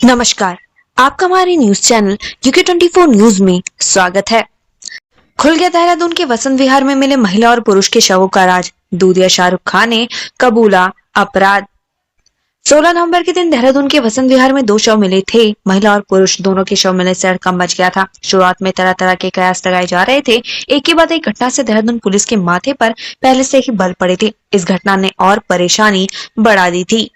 नमस्कार, आपका हमारे न्यूज चैनल UK24 न्यूज में स्वागत है। खुल गया देहरादून के वसंत विहार में मिले महिला और पुरुष के शवों का राज। दूधिया शाहरुख खान ने कबूला अपराध। 16 नवंबर के दिन देहरादून के वसंत विहार में 2 शव मिले थे। महिला और पुरुष दोनों के शव मिलने से हड़कंप मच गया था। शुरुआत में तरह तरह के कयास लगाए जा रहे थे। एक के बाद एक घटना से देहरादून पुलिस के माथे पर पहले से ही बल पड़े थे। इस घटना ने और परेशानी बढ़ा दी थी।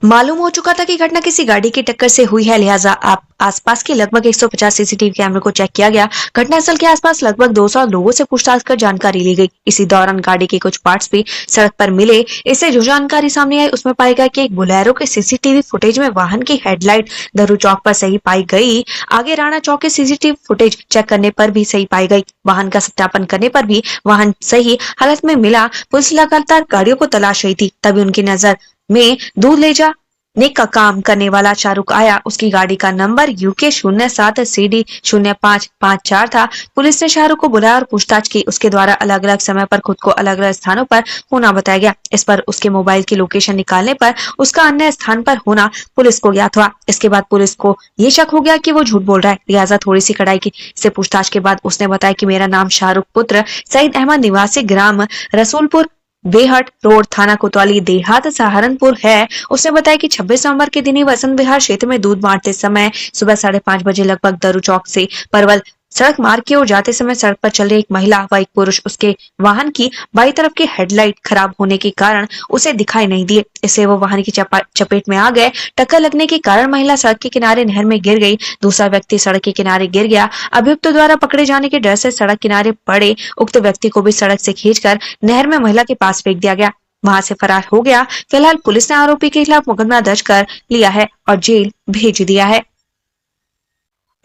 मालूम हो चुका था कि घटना किसी गाड़ी की टक्कर से हुई है, लिहाजा आप आसपास के लगभग 150 सीसीटीवी कैमरे को चेक किया गया। घटनास्थल के आसपास लगभग 200 लोगों से पूछताछ कर जानकारी ली गई। इसी दौरान गाड़ी के कुछ पार्ट्स भी सड़क पर मिले। इससे जो जानकारी सामने आई उसमें पाया गया कि एक बोलेरो के सीसीटीवी फुटेज में वाहन की हेडलाइट दरू चौक पर सही पाई गई। आगे राणा चौक के सीसीटीवी फुटेज चेक करने पर भी सही पाई गई। वाहन का सत्यापन करने पर भी वाहन सही हालत में मिला। पुलिस लगातार गाड़ियों को तलाश रही थी, तभी उनकी नजर में दूध ले जाने का काम करने वाला शाहरुख आया। उसकी गाड़ी का नंबर UK 07CD0554 था। पुलिस ने शाहरुख को बुलाया और पूछताछ की। उसके द्वारा अलग अलग समय पर खुद को अलग अलग स्थानों पर होना बताया गया। इस पर उसके मोबाइल की लोकेशन निकालने पर उसका अन्य स्थान पर होना पुलिस को ज्ञात हुआ। इसके बाद पुलिस को ये शक हो गया कि वो झूठ बोल रहा है, लिहाजा थोड़ी सी कड़ाई की से पूछताछ के बाद उसने बताया कि मेरा नाम शाहरुख पुत्र सईद अहमद निवासी ग्राम रसूलपुर बेहट रोड थाना कोतवाली देहात सहारनपुर है। उसने बताया कि 26 नवंबर के दिन ही वसंत विहार क्षेत्र में दूध बांटते समय सुबह 5:30 बजे लगभग दरू चौक से परवल सड़क मार्ग की ओर जाते समय सड़क पर चल रही एक महिला व एक पुरुष उसके वाहन की बाई तरफ की हेडलाइट खराब होने के कारण उसे दिखाई नहीं दिए। इससे वो वाहन की चपेट में आ गए। टक्कर लगने के कारण महिला सड़क के किनारे नहर में गिर गई। दूसरा व्यक्ति सड़क के किनारे गिर गया। अभियुक्त द्वारा पकड़े जाने के डर से सड़क किनारे पड़े उक्त व्यक्ति को भी सड़क से खींचकर नहर में महिला के पास फेंक दिया गया। वहां से फरार हो गया। फिलहाल पुलिस ने आरोपी के खिलाफ मुकदमा दर्ज कर लिया है और जेल भेज दिया है।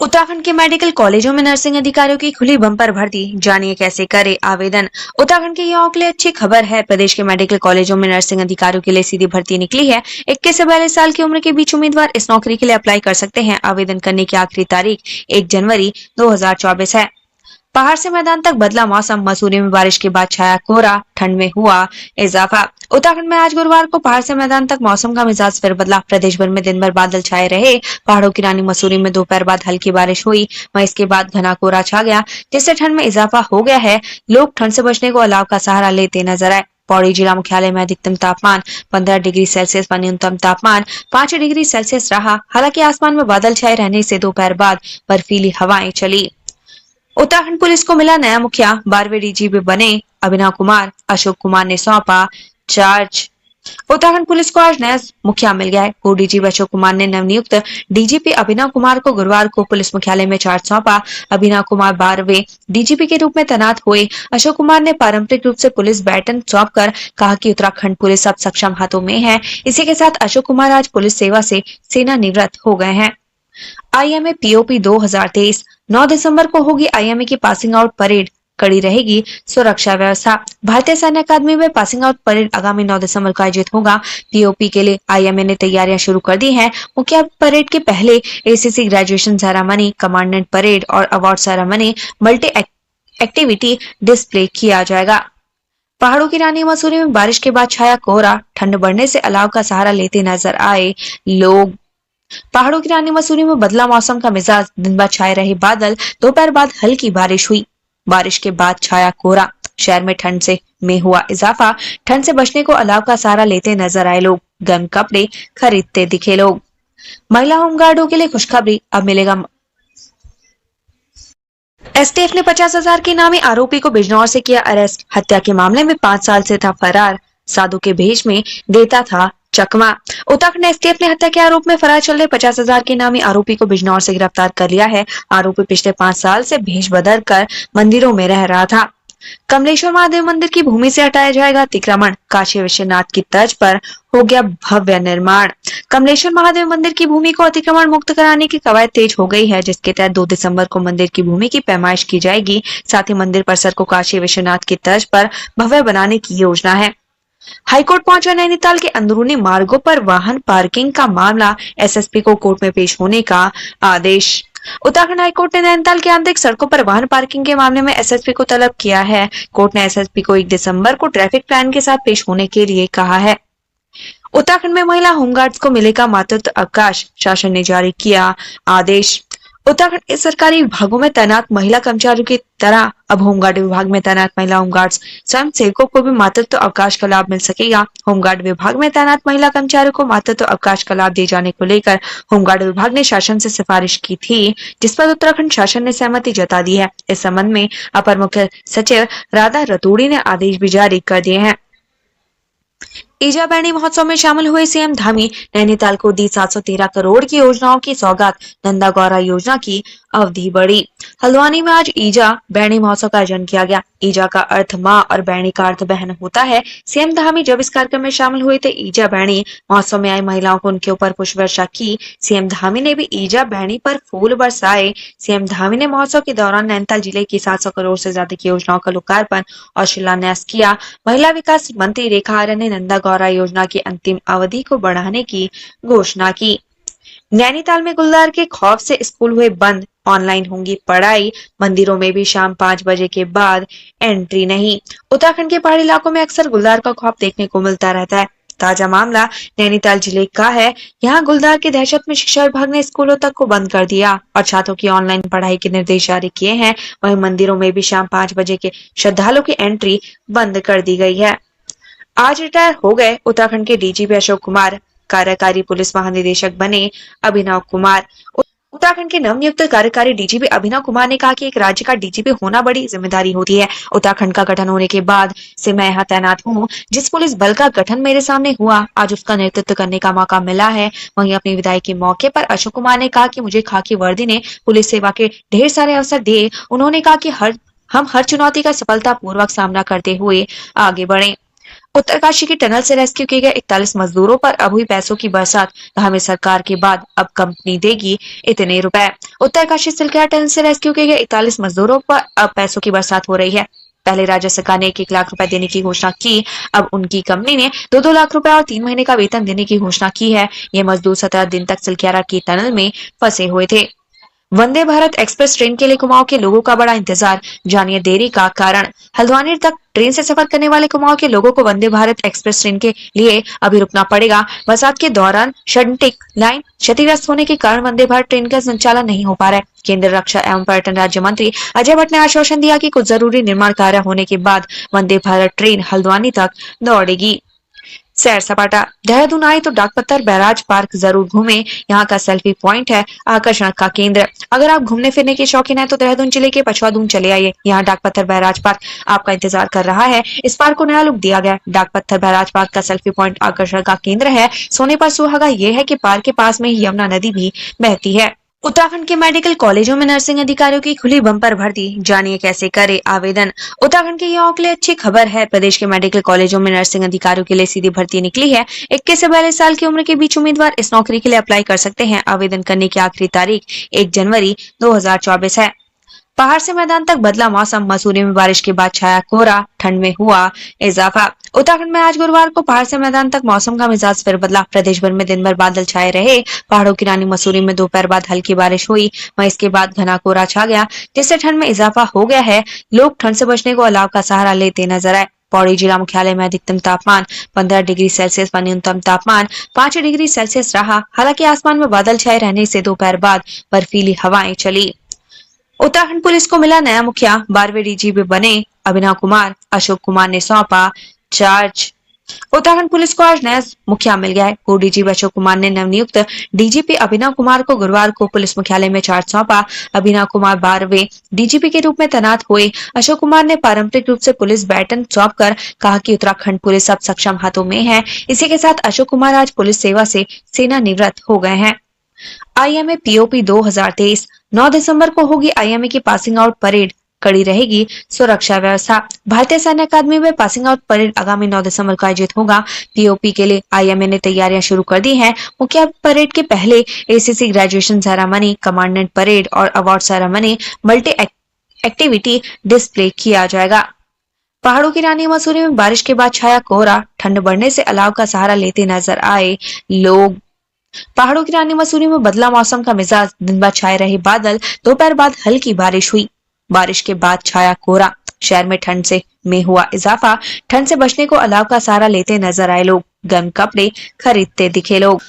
उत्तराखंड के मेडिकल कॉलेजों में नर्सिंग अधिकारियों की खुली बम्पर भर्ती, जानिए कैसे करे आवेदन। उत्तराखंड के युवाओं के लिए अच्छी खबर है। प्रदेश के मेडिकल कॉलेजों में नर्सिंग अधिकारियों के लिए सीधी भर्ती निकली है। 21 से 42 साल की उम्र के बीच उम्मीदवार इस नौकरी के लिए अप्लाई कर सकते हैं। आवेदन करने की आखिरी तारीख 1 जनवरी 2024 है। पहाड़ से मैदान तक बदला मौसम, मसूरी में बारिश के बाद छाया कोहरा, ठंड में हुआ इजाफा। उत्तराखंड में आज गुरुवार को पहाड़ से मैदान तक मौसम का मिजाज फिर बदला। प्रदेश भर में दिन भर बादल छाए रहे। पहाड़ों की रानी मसूरी में दोपहर बाद हल्की बारिश हुई, वहीं इसके बाद घना कोहरा छा गया, जिससे ठंड में इजाफा हो गया है। लोग ठंड से बचने को अलाव का सहारा लेते नजर आए। पौड़ी जिला मुख्यालय में अधिकतम तापमान 15 डिग्री सेल्सियस व न्यूनतम तापमान 5 डिग्री सेल्सियस रहा। हालांकि आसमान में बादल छाए रहने से दोपहर बाद बर्फीली हवाएं चली। उत्तराखंड पुलिस को मिला नया मुखिया, 12वें DGP बने अभिनव कुमार। अशोक कुमार ने सौंपा चार्ज। उत्तराखंड पुलिस को आज नया मुखिया मिल गया है। पूर्व DGP अशोक कुमार ने नवनियुक्त DGP अभिनव कुमार को गुरुवार को पुलिस मुख्यालय में चार्ज सौंपा। अभिनव कुमार 12वें DGP के रूप में तैनात हुए। अशोक कुमार ने पारंपरिक रूप से पुलिस बैटन सौंपकर कहा कि उत्तराखंड पुलिस अब सक्षम हाथों में है। इसी के साथ अशोक कुमार आज पुलिस सेवा से सेवानिवृत्त हो गए हैं। IMA POP 2023 9 दिसंबर को होगी IMA की पासिंग आउट परेड, कड़ी रहेगी सुरक्षा व्यवस्था। भारतीय सैन्य अकादमी में पासिंग आउट परेड आगामी 9 दिसंबर को आयोजित होगा। POP के लिए IMA ने तैयारियां शुरू कर दी हैं। मुख्य परेड के पहले ACC graduation ceremony, commandant parade और award ceremony, multi activity display किया जाएगा। पहाड़ों की रानी मसूरी में बारिश के बाद छाया कोहरा, ठंड बढ़ने से अलाव का सहारा लेते नजर आए लोग। पहाड़ों की रानी मसूरी में बदला मौसम का मिजाज, दिन भर छाए रहे बादल, दोपहर बाद हल्की बारिश हुई। बारिश के बाद छाया कोहरा, शहर में ठंड में हुआ इजाफा। ठंड से बचने को अलाव का सहारा लेते नजर आए लोग। गर्म कपड़े खरीदते दिखे लोग। महिला होमगार्डों के लिए खुशखबरी, अब मिलेगा। STF ने 50,000 के इनामी आरोपी को बिजनौर से किया अरेस्ट। हत्या के मामले में 5 साल से था फरार, साधु के भेष में देता था चकमा। उत्तराखंड STF ने हत्या के आरोप में फरार चल रहे 50,000 के इनामी आरोपी को बिजनौर से गिरफ्तार कर लिया है। आरोपी पिछले 5 साल से भेष बदल कर मंदिरों में रह रहा था। कमलेश्वर महादेव मंदिर की भूमि से हटाया जाएगा अतिक्रमण, काशी विश्वनाथ की तर्ज पर हो गया भव्य निर्माण। कमलेश्वर महादेव मंदिर की भूमि को अतिक्रमण मुक्त कराने की कवायद तेज हो गई है, जिसके तहत 2 दिसंबर को मंदिर की भूमि की पैमाइश की जाएगी। साथ ही मंदिर परिसर को काशी विश्वनाथ की तर्ज पर भव्य बनाने की योजना है। हाईकोर्ट पहुंचा नैनीताल के अंदरूनी मार्गों पर वाहन पार्किंग का मामला, SSP को कोर्ट में पेश होने का आदेश। उत्तराखंड हाईकोर्ट ने नैनीताल के आंतरिक सड़कों पर वाहन पार्किंग के मामले में SSP को तलब किया है। कोर्ट ने SSP को 1 दिसंबर को ट्रैफिक प्लान के साथ पेश होने के लिए कहा है। उत्तराखंड में महिला होमगार्ड्स को मिलेगा मातृत्व अवकाश, शासन ने जारी किया आदेश। उत्तराखंड के सरकारी विभागों में तैनात महिला कर्मचारियों की तरह अब होमगार्ड विभाग में तैनात महिला होमगार्ड्स स्वयं सेवकों को भी मातृत्व अवकाश का लाभ मिल सकेगा। होमगार्ड विभाग में तैनात महिला कर्मचारियों को मातृत्व अवकाश का लाभ दिए जाने को लेकर होमगार्ड विभाग ने शासन से सिफारिश की थी, जिस पर उत्तराखंड शासन ने सहमति जता दी है। इस संबंध में अपर मुख्य सचिव राधा रतूड़ी ने आदेश भी जारी कर दिए हैं। ईजा बैणी महोत्सव में शामिल हुए सीएम धामी, नैनीताल को दी 713 करोड़ की योजनाओं की सौगात, नंदा गौरा योजना की अवधि बढ़ी। हल्द्वानी में आज ईजा बैणी महोत्सव का आयोजन किया गया। ईजा का अर्थ माँ और बैणी का अर्थ बहन होता है। सीएम धामी जब इस कार्यक्रम में शामिल हुए थे, ईजा बैणी महोत्सव में आई महिलाओं को उनके ऊपर पुष्प वर्षा की। सीएम धामी ने भी ईजा बैणी पर फूल बरसाए। सीएम धामी ने महोत्सव के दौरान नैनीताल जिले की 700 करोड़ से ज्यादा की योजनाओं का लोकार्पण और शिलान्यास किया। महिला विकास मंत्री रेखा आर्य ने नंदा गौरा योजना की अंतिम अवधि को बढ़ाने की घोषणा की। नैनीताल में गुलदार के खौफ से स्कूल हुए बंद, ऑनलाइन होंगी पढ़ाई, मंदिरों में भी शाम 5 बजे के बाद एंट्री नहीं। उत्तराखंड के पहाड़ी इलाकों में अक्सर गुलदार का खौफ देखने को मिलता रहता है। ताजा मामला नैनीताल जिले का है। यहाँ गुलदार की दहशत में शिक्षा विभाग ने स्कूलों तक को बंद कर दिया और छात्रों की ऑनलाइन पढ़ाई के निर्देश जारी किए हैं। वहीं मंदिरों में भी शाम 5 बजे के श्रद्धालुओं की एंट्री बंद कर दी गई है। आज रिटायर हो गए उत्तराखंड के डीजीपी अशोक कुमार, कार्यकारी पुलिस महानिदेशक बने अभिनव कुमार। उत्तराखंड के नवनियुक्त कार्यकारी डीजीपी अभिनव कुमार ने कहा कि एक राज्य का डीजीपी होना बड़ी जिम्मेदारी होती है। उत्तराखंड का गठन होने के बाद से मैं यहाँ तैनात हूँ। जिस पुलिस बल का गठन मेरे सामने हुआ, आज उसका नेतृत्व करने का मौका मिला है। वहीं अपनी विदाई के मौके पर अशोक कुमार ने कहा कि मुझे खाकी वर्दी ने पुलिस सेवा के ढेर सारे अवसर दिए। उन्होंने कहा कि हम हर चुनौती का सफलतापूर्वक सामना करते हुए आगे बढ़े। उत्तरकाशी की टनल से रेस्क्यू किए गए 41 मजदूरों पर अब हुई पैसों की बरसात, हमें सरकार के बाद अब कंपनी देगी इतने रुपए। उत्तरकाशी सिलखिया टनल से रेस्क्यू किए गए 41 मजदूरों पर अब पैसों की बरसात हो रही है। पहले राज्य सरकार ने 1-1 लाख रुपए देने की घोषणा की। अब उनकी कंपनी ने 2-2 लाख रुपए और 3 महीने का वेतन देने की घोषणा की है। ये मजदूर 17 दिन तक सिलखिया की टनल में फंसे हुए थे। वंदे भारत एक्सप्रेस ट्रेन के लिए कुमाऊं के लोगों का बड़ा इंतजार, जानिए देरी का कारण। हल्द्वानी तक ट्रेन से सफर करने वाले कुमाऊं के लोगों को वंदे भारत एक्सप्रेस ट्रेन के लिए अभी रुकना पड़ेगा। बरसात के दौरान शंटिक लाइन क्षतिग्रस्त होने के कारण वंदे भारत ट्रेन का संचालन नहीं हो पा रहा है। केंद्रीय रक्षा एवं पर्यटन राज्य मंत्री अजय भट्ट ने आश्वासन दिया कि कुछ जरूरी निर्माण कार्य होने के बाद वंदे भारत ट्रेन हल्द्वानी तक दौड़ेगी। सैर सपाटा, देहरादून आए तो डाकपत्थर बैराज पार्क जरूर घूमें। यहाँ का सेल्फी पॉइंट है आकर्षण का केंद्र। अगर आप घूमने फिरने के शौकीन हैं तो देहरादून जिले के पछवादून चले आइए। यहाँ डाकपत्थर बैराज पार्क आपका इंतजार कर रहा है। इस पार्क को नया लुक दिया गया। डाकपत्थर बैराज पार्क का सेल्फी पॉइंट आकर्षण का केंद्र है। सोने पर सुहागा ये है कि पार्क के पास में ही यमुना नदी भी बहती है। उत्तराखंड के मेडिकल कॉलेजों में नर्सिंग अधिकारियों की खुली बम्पर भर्ती, जानिए कैसे करे आवेदन। उत्तराखंड के युवाओं के लिए अच्छी खबर है। प्रदेश के मेडिकल कॉलेजों में नर्सिंग अधिकारियों के लिए सीधी भर्ती निकली है। 21 से 42 साल की उम्र के बीच उम्मीदवार इस नौकरी के लिए अप्लाई कर सकते हैं। आवेदन करने की आखिरी तारीख 1 जनवरी 2024 है। पहाड़ से मैदान तक बदला मौसम, मसूरी में बारिश के बाद छाया कोहरा, ठंड में हुआ इजाफा। उत्तराखंड में आज गुरुवार को पहाड़ से मैदान तक मौसम का मिजाज फिर बदला। प्रदेश भर में दिन भर बादल छाए रहे। पहाड़ों की रानी मसूरी में दोपहर बाद हल्की बारिश हुई, वहीं इसके बाद घना कोहरा छा गया, जिससे ठंड में इजाफा हो गया है। लोग ठंड से बचने को अलाव का सहारा लेते नजर आए। पौड़ी जिला मुख्यालय में अधिकतम तापमान 15 डिग्री सेल्सियस व न्यूनतम तापमान 5 डिग्री सेल्सियस रहा। हालांकि आसमान में बादल छाए रहने से दोपहर बाद बर्फीली हवाएं चली। उत्तराखंड पुलिस को मिला नया मुखिया, 12वें डीजीपी बने अभिनव कुमार। अशोक कुमार ने सौंपा चार्ज। उत्तराखंड पुलिस को आज नया मुखिया मिल गया है। पूर्व डीजीपी अशोक कुमार ने नवनियुक्त डीजीपी अभिनव कुमार को गुरुवार को पुलिस मुख्यालय में चार्ज सौंपा। अभिनव कुमार 12वें डीजीपी के रूप में तैनात हुए। अशोक कुमार ने पारंपरिक रूप से पुलिस बैटन सौंपकर कहा कि उत्तराखंड पुलिस अब सक्षम हाथों में है। इसी के साथ अशोक कुमार आज पुलिस सेवा से सेवानिवृत्त हो गए हैं। आईएमए पीओपी 2023, 9 दिसंबर को होगी आईएमए की पासिंग आउट परेड, कड़ी रहेगी सुरक्षा व्यवस्था। भारतीय सैन्य अकादमी में पासिंग आउट परेड आगामी 9 दिसंबर को आयोजित होगा। पीओपी के लिए आईएमए ने तैयारियां शुरू कर दी हैं। मुख्य परेड के पहले ACC graduation ceremony, commandant parade और award ceremony, multi activity display किया जाएगा। पहाड़ों की रानी मसूरी में बारिश के बाद छाया कोहरा, ठंड बढ़ने से अलाव का सहारा लेते नजर आए लोग। पहाड़ों की रानी मसूरी में बदला मौसम का मिजाज, दिन भर छाए रहे बादल, दोपहर बाद हल्की बारिश हुई। बारिश के बाद छाया कोहरा, शहर में ठंड में हुआ इजाफा। ठंड से बचने को अलाव का सहारा लेते नजर आए लोग। गर्म कपड़े खरीदते दिखे लोग।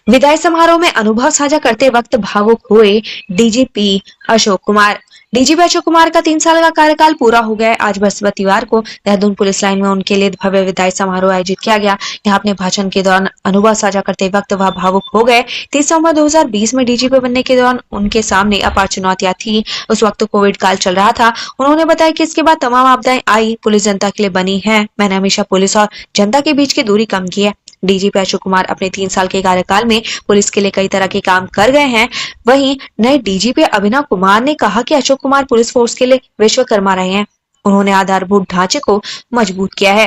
विदाई समारोह में अनुभव साझा करते वक्त भावुक हुए डीजीपी अशोक कुमार। डीजीपी अशोक कुमार का 3 साल का कार्यकाल पूरा हो गया है। आज बृहस्पतिवार को देहरादून पुलिस लाइन में उनके लिए भव्य विदाई समारोह आयोजित किया गया। यहाँ अपने भाषण के दौरान अनुभव साझा करते वक्त वह भावुक हो गए। 30 नवंबर 2020 में डीजीपी बनने के दौरान उनके सामने अपार चुनौतियां थी। उस वक्त कोविड काल चल रहा था। उन्होंने बताया कि इसके बाद तमाम आपदाएं आई, पुलिस जनता के लिए बनी है। मैंने हमेशा पुलिस और जनता के बीच की दूरी कम की है। डीजीपी अशोक कुमार अपने 3 साल के कार्यकाल में पुलिस के लिए कई तरह के काम कर गए हैं। वहीं नए डीजीपी अभिनव कुमार ने कहा कि अशोक कुमार पुलिस फोर्स के लिए विश्वकर्मा रहे हैं। उन्होंने आधारभूत ढांचे को मजबूत किया है।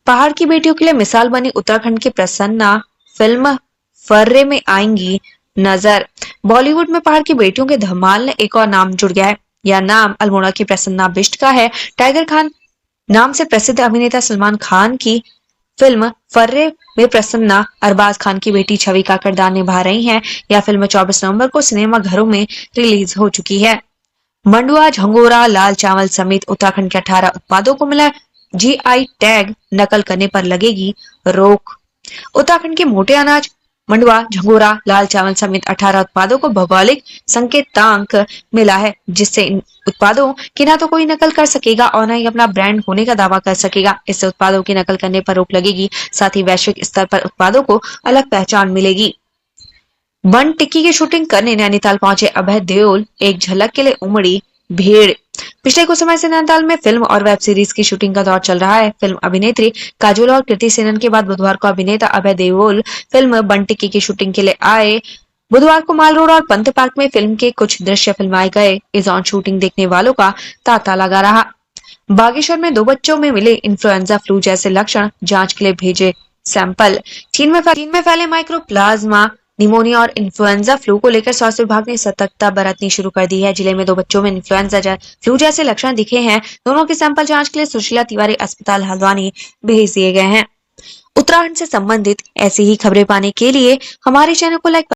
पहाड़ की बेटियों के लिए मिसाल बनी उत्तराखंड की प्रसन्ना फिल्म फर्रे में आएंगी नजर। बॉलीवुड में पहाड़ की बेटियों के धमाल ने एक और नाम जुड़ गया है। यह नाम अल्मोड़ा की प्रसन्ना बिष्ट का है। टाइगर खान नाम से प्रसिद्ध अभिनेता सलमान खान की फिल्म फर्रे में प्रसन्ना अरबाज खान की बेटी छवि का किरदार निभा रही हैं। यह फिल्म 24 नवंबर को सिनेमा घरों में रिलीज हो चुकी है। मंडुआ, झंगोरा, लाल चावल समेत उत्तराखंड के 18 उत्पादों को मिला जीआई टैग। नकल करने पर लगेगी रोक। उत्तराखंड के मोटे अनाज मंडुआ, झंगोरा, लाल चावल समेत 18 उत्पादों को भौगोलिक संकेतांक मिला है, जिससे इन उत्पादों की ना तो कोई नकल कर सकेगा और ना ही अपना ब्रांड होने का दावा कर सकेगा। इससे उत्पादों की नकल करने पर रोक लगेगी। साथ ही वैश्विक स्तर पर उत्पादों को अलग पहचान मिलेगी। बन टिक्की की शूटिंग करने नैनीताल पहुंचे अभय देओल, एक झलक के लिए उमड़ी भीड़। पिछले कुछ समय से नैनीताल में फिल्म और वेब सीरीज की शूटिंग का दौर चल रहा है। फिल्म अभिनेत्री काजोल और कृति सेनन के बाद बुधवार को अभिनेता अभय देओल फिल्म बन टिक्की की शूटिंग के लिए आए। बुधवार को माल रोड और पंत पार्क में फिल्म के कुछ दृश्य फिल्माए गए। इस ऑन शूटिंग देखने वालों का तांता लगा रहा। बागेश्वर में 2 बच्चों में मिले इन्फ्लुएंजा फ्लू जैसे लक्षण, जांच के लिए भेजे सैंपल। चीन में फैले माइक्रोप्लाज्मा निमोनिया और इन्फ्लुएंजा फ्लू को लेकर स्वास्थ्य विभाग ने सतर्कता बरतनी शुरू कर दी है। जिले में 2 बच्चों में इन्फ्लुएंजा फ्लू जैसे लक्षण दिखे हैं। दोनों के सैंपल जांच के लिए सुशीला तिवारी अस्पताल हल्द्वानी भेज दिए गए हैं। उत्तराखंड से संबंधित ऐसी ही खबरें पाने के लिए हमारे चैनल को लाइक